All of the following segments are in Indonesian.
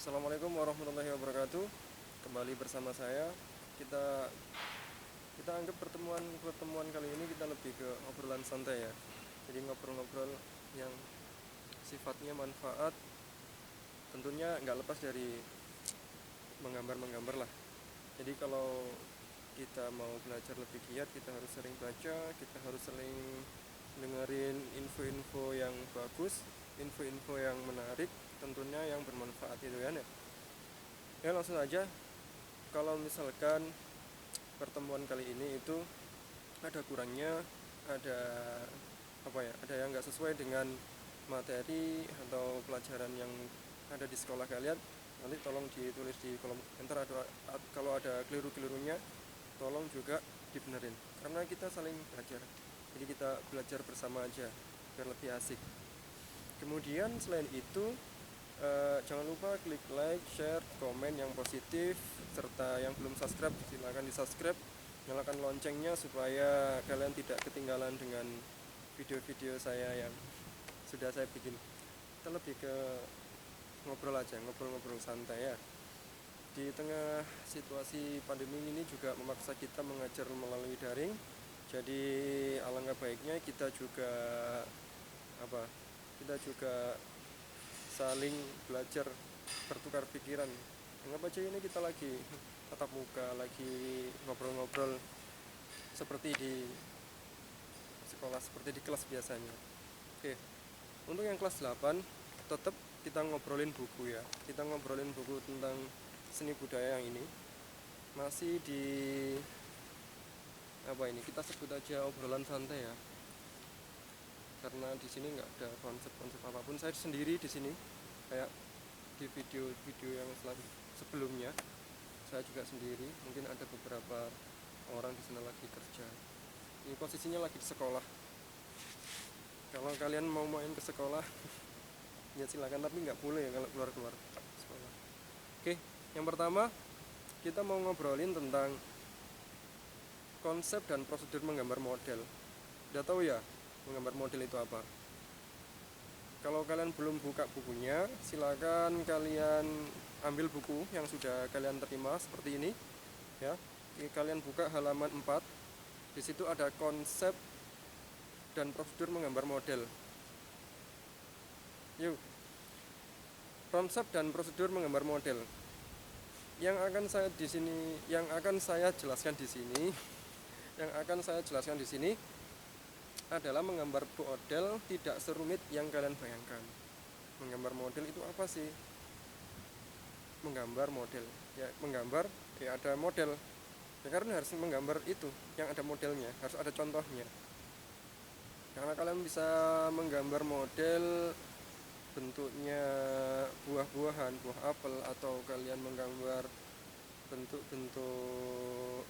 Assalamualaikum warahmatullahi wabarakatuh. Kembali bersama saya. Kita kita anggap pertemuan kali ini kita lebih ke obrolan santai ya. Jadi ngobrol-ngobrol yang sifatnya manfaat. Tentunya nggak lepas dari menggambar lah. Jadi kalau kita mau belajar lebih giat, kita harus sering baca, kita harus sering dengerin info-info yang bagus, info-info yang menarik, tentunya yang bermanfaat itu kan ya. Ya langsung aja, kalau misalkan pertemuan kali ini itu ada kurangnya, ada ada yang nggak sesuai dengan materi atau pelajaran yang ada di sekolah kalian, nanti tolong ditulis di kolom komentar. Kalau ada keliru-kelirunya tolong juga dibenerin, karena kita saling belajar, jadi kita belajar bersama aja biar lebih asik. Kemudian selain itu, jangan lupa klik like, share, komen yang positif, serta yang belum subscribe silahkan di subscribe, nyalakan loncengnya supaya kalian tidak ketinggalan dengan video-video saya yang sudah saya bikin. Kita lebih ke ngobrol aja, ngobrol-ngobrol santai ya. Di tengah situasi pandemi ini juga memaksa kita mengajar melalui daring, jadi alangkah baiknya kita juga kita juga saling belajar, bertukar pikiran. Anggap aja ini kita lagi tatap muka, lagi ngobrol-ngobrol seperti di sekolah, seperti di kelas biasanya. Oke, untuk yang kelas 8 tetap kita ngobrolin buku ya. Kita ngobrolin buku tentang seni budaya yang ini. Masih di kita sebut aja obrolan santai ya. Karena di sini nggak ada konsep-konsep apapun. Saya sendiri di sini, kayak di video-video yang sebelumnya, saya juga sendiri. Mungkin ada beberapa orang di sana lagi kerja. Ini posisinya lagi di sekolah. Kalau kalian mau main ke sekolah ya silakan, tapi nggak boleh ya kalau keluar sekolah. Oke, yang pertama kita mau ngobrolin tentang konsep dan prosedur menggambar model. Udah tahu ya menggambar model itu apa? Kalau kalian belum buka bukunya, silakan kalian ambil buku yang sudah kalian terima seperti ini ya. Kalian buka halaman 4. Di situ ada konsep dan prosedur menggambar model. Yuk. Konsep dan prosedur menggambar model. Yang akan saya jelaskan di sini adalah menggambar model tidak serumit yang kalian bayangkan. Menggambar model itu apa sih? Menggambar model ya ada model ya, karena harus menggambar itu yang ada modelnya, harus ada contohnya. Karena kalian bisa menggambar model bentuknya buah-buahan, buah apel, atau kalian menggambar bentuk-bentuk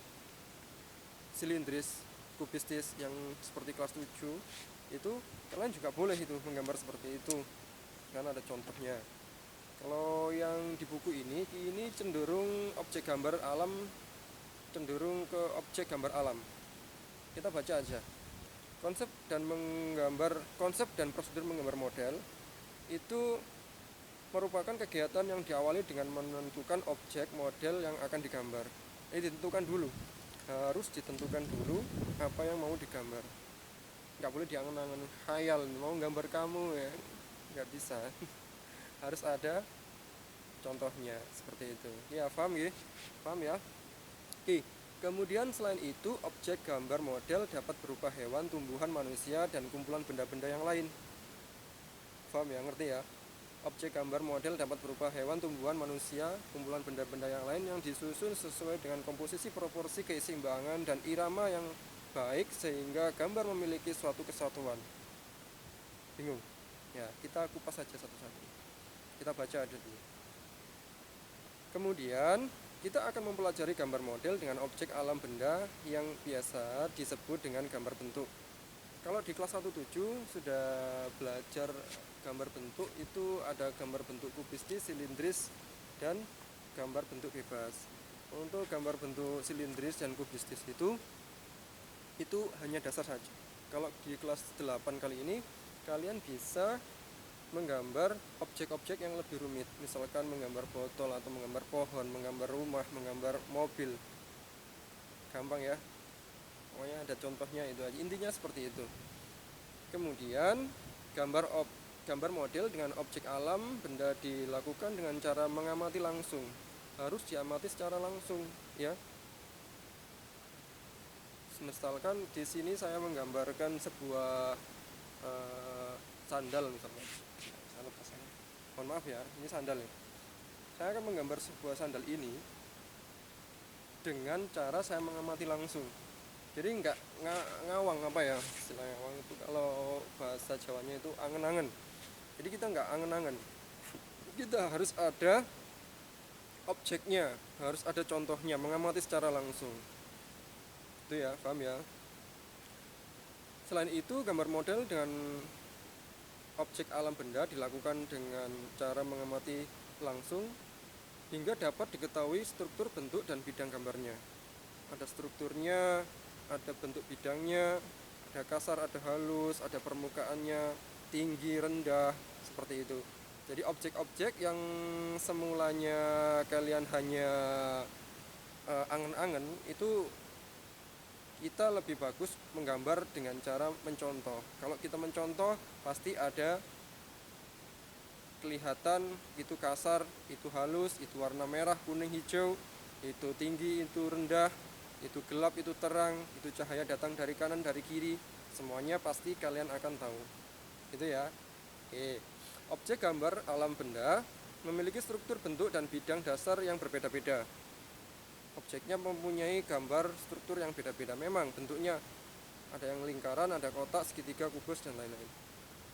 silindris, kubistis yang seperti kelas 7, itu kalian juga boleh itu menggambar seperti itu karena ada contohnya. Kalau yang di buku ini cenderung ke objek gambar alam. Kita baca aja. Konsep dan prosedur menggambar model itu merupakan kegiatan yang diawali dengan menentukan objek model yang akan digambar. Ini harus ditentukan dulu apa yang mau digambar. Nggak boleh diangan-angan khayal mau gambar kamu ya, nggak bisa. Harus ada contohnya seperti itu ya. Paham ya? Oke. Kemudian selain itu, objek gambar model dapat berupa hewan, tumbuhan, manusia, dan kumpulan benda-benda yang lain. Paham ya? Ngerti ya? Objek gambar model dapat berupa hewan, tumbuhan, manusia, kumpulan benda-benda yang lain yang disusun sesuai dengan komposisi, proporsi, keseimbangan, dan irama yang baik sehingga gambar memiliki suatu kesatuan. Bingung? Ya, kita kupas saja satu-satu. Kita baca ada dulu. Kemudian kita akan mempelajari gambar model dengan objek alam benda yang biasa disebut dengan gambar bentuk. Kalau di kelas 1.7 sudah belajar gambar bentuk, itu ada gambar bentuk kubistis, silindris, dan gambar bentuk bebas. Untuk gambar bentuk silindris dan kubistis itu hanya dasar saja. Kalau di kelas 8 kali ini kalian bisa menggambar objek-objek yang lebih rumit, misalkan menggambar botol atau menggambar pohon, menggambar rumah, menggambar mobil. Gampang ya, pokoknya ada contohnya itu aja, intinya seperti itu. Kemudian gambar model dengan objek alam benda dilakukan dengan cara mengamati langsung, harus diamati secara langsung ya. Misalkan di sini saya menggambarkan sebuah sandal misalnya. Mohon maaf ya, ini sandal ya. Saya akan menggambar sebuah sandal ini dengan cara saya mengamati langsung. Jadi nggak ngawang apa ya, istilah ngawang itu kalau bahasa Jawanya itu angen-angen. Jadi kita nggak angen-angen, kita harus ada objeknya, harus ada contohnya, mengamati secara langsung. Itu ya, paham ya. Selain itu, gambar model dengan objek alam benda dilakukan dengan cara mengamati langsung hingga dapat diketahui struktur, bentuk, dan bidang gambarnya. Ada strukturnya, ada bentuk bidangnya, ada kasar, ada halus, ada permukaannya, tinggi, rendah, seperti itu. Jadi objek-objek yang semulanya kalian hanya angen-angen, itu kita lebih bagus menggambar dengan cara mencontoh. Kalau kita mencontoh, pasti ada kelihatan itu kasar, itu halus, itu warna merah, kuning, hijau, itu tinggi, itu rendah, itu gelap, itu terang, itu cahaya datang dari kanan, dari kiri, semuanya pasti kalian akan tahu. Itu ya. Oke. Objek gambar alam benda memiliki struktur, bentuk, dan bidang dasar yang berbeda-beda. Objeknya mempunyai gambar struktur yang beda-beda. Memang bentuknya ada yang lingkaran, ada kotak, segitiga, kubus, dan lain-lain.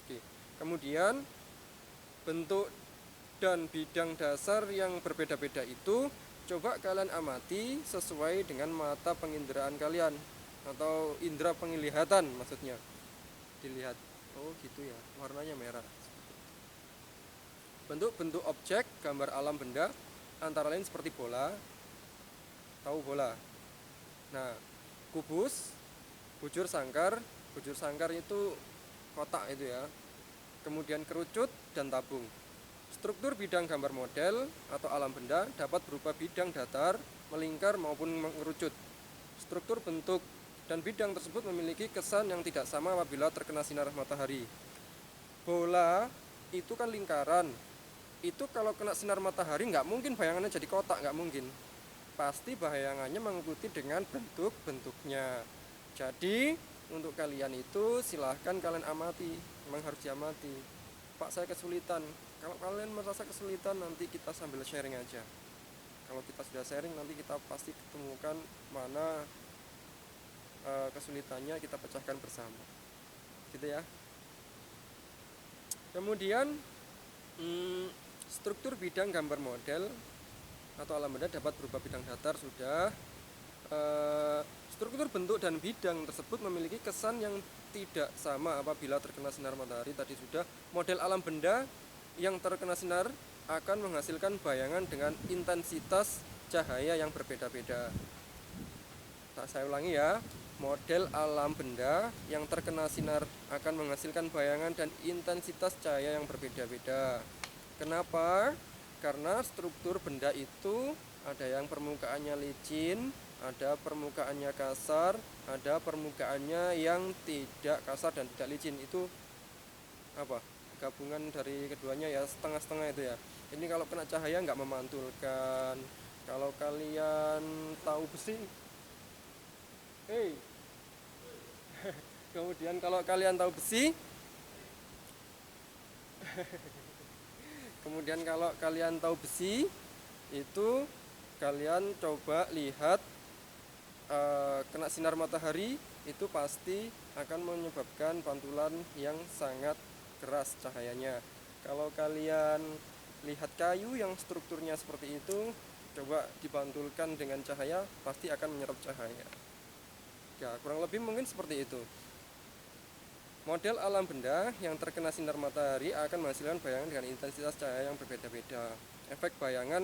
Oke. Kemudian bentuk dan bidang dasar yang berbeda-beda itu coba kalian amati sesuai dengan mata penginderaan kalian atau indera penglihatan maksudnya. Dilihat, oh gitu ya, warnanya merah. Bentuk-bentuk objek gambar alam benda antara lain seperti bola. Tahu bola? Nah, kubus, bujur sangkar itu kotak itu ya. Kemudian kerucut dan tabung. Struktur bidang gambar model atau alam benda dapat berupa bidang datar, melingkar maupun mengerucut. Struktur, bentuk, dan bidang tersebut memiliki kesan yang tidak sama apabila terkena sinar matahari. Bola itu kan lingkaran. Itu kalau kena sinar matahari nggak mungkin bayangannya jadi kotak, nggak mungkin. Pasti bayangannya mengikuti dengan bentuk-bentuknya. Jadi untuk kalian itu silahkan kalian amati, memang harus diamati. Pak, saya kesulitan. Kalau kalian merasa kesulitan, nanti kita sambil sharing aja. Kalau kita sudah sharing, nanti kita pasti ketemukan mana kesulitannya, kita pecahkan bersama. Gitu ya. Kemudian struktur bidang gambar model atau alam benda dapat berupa bidang datar sudah. Struktur, bentuk, dan bidang tersebut memiliki kesan yang tidak sama apabila terkena sinar matahari. Tadi sudah. Model alam benda yang terkena sinar akan menghasilkan bayangan dengan intensitas cahaya yang berbeda-beda. Saya ulangi ya. Model alam benda yang terkena sinar akan menghasilkan bayangan dan intensitas cahaya yang berbeda-beda. Kenapa? Karena struktur benda itu ada yang permukaannya licin, ada permukaannya kasar, ada permukaannya yang tidak kasar dan tidak licin. Itu apa? Gabungan dari keduanya ya, setengah-setengah itu ya. Ini kalau kena cahaya nggak memantulkan. Kalau kalian tahu besi, kemudian kalau kalian tahu besi, kemudian kalau kalian tahu besi, itu kalian coba lihat kena sinar matahari, itu pasti akan menyebabkan pantulan yang sangat keras cahayanya. Kalau kalian lihat kayu yang strukturnya seperti itu, coba dipantulkan dengan cahaya, pasti akan menyerap cahaya. Ya, kurang lebih mungkin seperti itu. Model alam benda yang terkena sinar matahari akan menghasilkan bayangan dengan intensitas cahaya yang berbeda-beda. Efek bayangan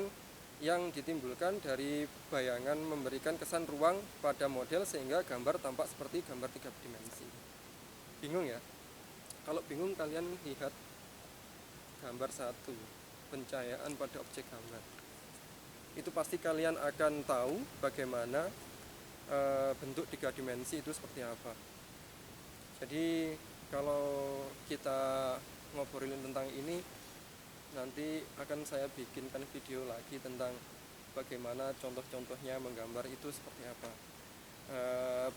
yang ditimbulkan dari bayangan memberikan kesan ruang pada model sehingga gambar tampak seperti gambar 3 dimensi. Bingung ya? Kalau bingung kalian lihat gambar satu, pencahayaan pada objek gambar. Itu pasti kalian akan tahu bagaimana bentuk 3 dimensi itu seperti apa. Jadi kalau kita ngobrolin tentang ini, nanti akan saya bikinkan video lagi tentang bagaimana contoh-contohnya menggambar itu seperti apa,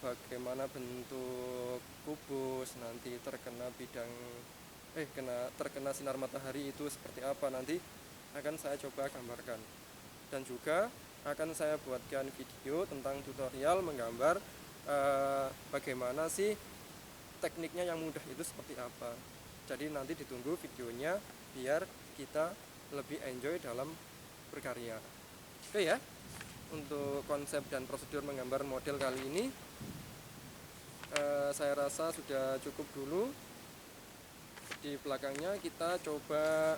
bagaimana bentuk kubus nanti terkena sinar matahari itu seperti apa, nanti akan saya coba gambarkan. Dan juga akan saya buatkan video tentang tutorial menggambar bagaimana sih tekniknya yang mudah itu seperti apa. Jadi nanti ditunggu videonya biar kita lebih enjoy dalam berkarya. Oke ya, untuk konsep dan prosedur menggambar model kali ini saya rasa sudah cukup dulu. Di belakangnya kita coba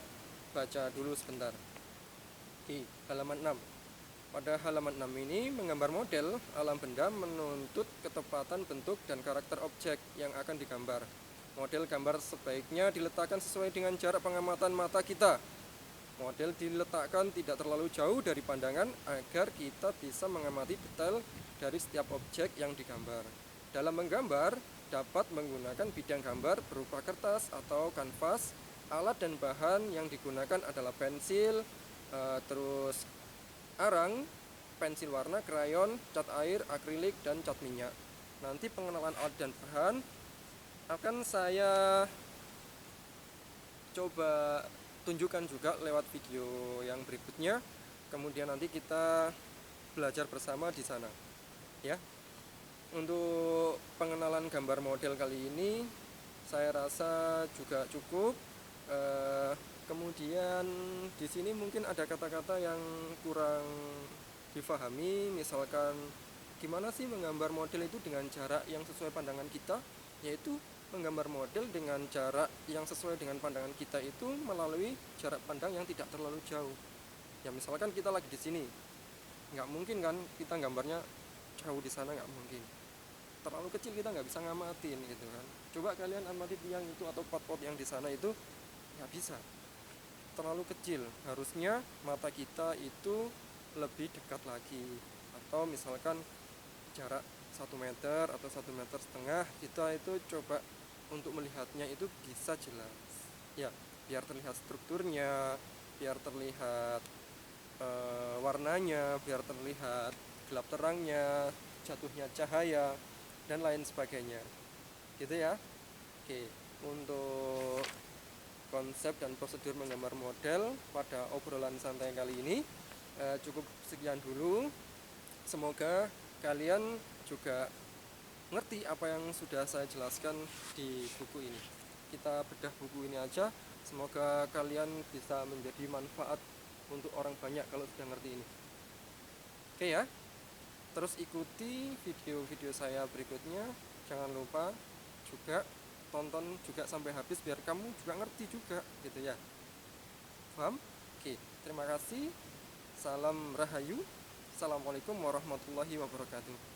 baca dulu sebentar di halaman 6. Pada halaman 6 ini, menggambar model alam benda menuntut ketepatan bentuk dan karakter objek yang akan digambar. Model gambar sebaiknya diletakkan sesuai dengan jarak pengamatan mata kita. Model diletakkan tidak terlalu jauh dari pandangan agar kita bisa mengamati detail dari setiap objek yang digambar. Dalam menggambar, dapat menggunakan bidang gambar berupa kertas atau kanvas. Alat dan bahan yang digunakan adalah pensil, terus arang, pensil warna, krayon, cat air, akrilik, dan cat minyak. Nanti pengenalan alat dan bahan akan saya coba tunjukkan juga lewat video yang berikutnya. Kemudian nanti kita belajar bersama di sana ya. Untuk pengenalan gambar model kali ini saya rasa juga cukup. Kemudian di sini mungkin ada kata-kata yang kurang difahami, misalkan gimana sih menggambar model itu dengan jarak yang sesuai pandangan kita, yaitu menggambar model dengan jarak yang sesuai dengan pandangan kita itu melalui jarak pandang yang tidak terlalu jauh. Ya misalkan kita lagi di sini, nggak mungkin kan kita gambarnya jauh di sana, nggak mungkin. Terlalu kecil kita nggak bisa ngamatin gitu kan. Coba kalian amati tiang itu atau pot-pot yang di sana itu, nggak bisa. Terlalu kecil. Harusnya mata kita itu lebih dekat lagi. Atau misalkan jarak 1 meter atau 1,5 meter, kita itu coba untuk melihatnya itu bisa jelas ya, biar terlihat strukturnya, biar terlihat warnanya, biar terlihat gelap terangnya, jatuhnya cahaya, dan lain sebagainya gitu ya. Oke, untuk konsep dan prosedur menggambar model pada obrolan santai kali ini cukup sekian dulu. Semoga kalian juga ngerti apa yang sudah saya jelaskan di buku ini. Kita bedah buku ini aja, semoga kalian bisa menjadi manfaat untuk orang banyak kalau sudah ngerti ini. Oke ya, terus ikuti video-video saya berikutnya. Jangan lupa juga tonton juga sampai habis biar kamu juga ngerti juga gitu ya. Paham? Oke, terima kasih. Salam Rahayu. Assalamualaikum warahmatullahi wabarakatuh.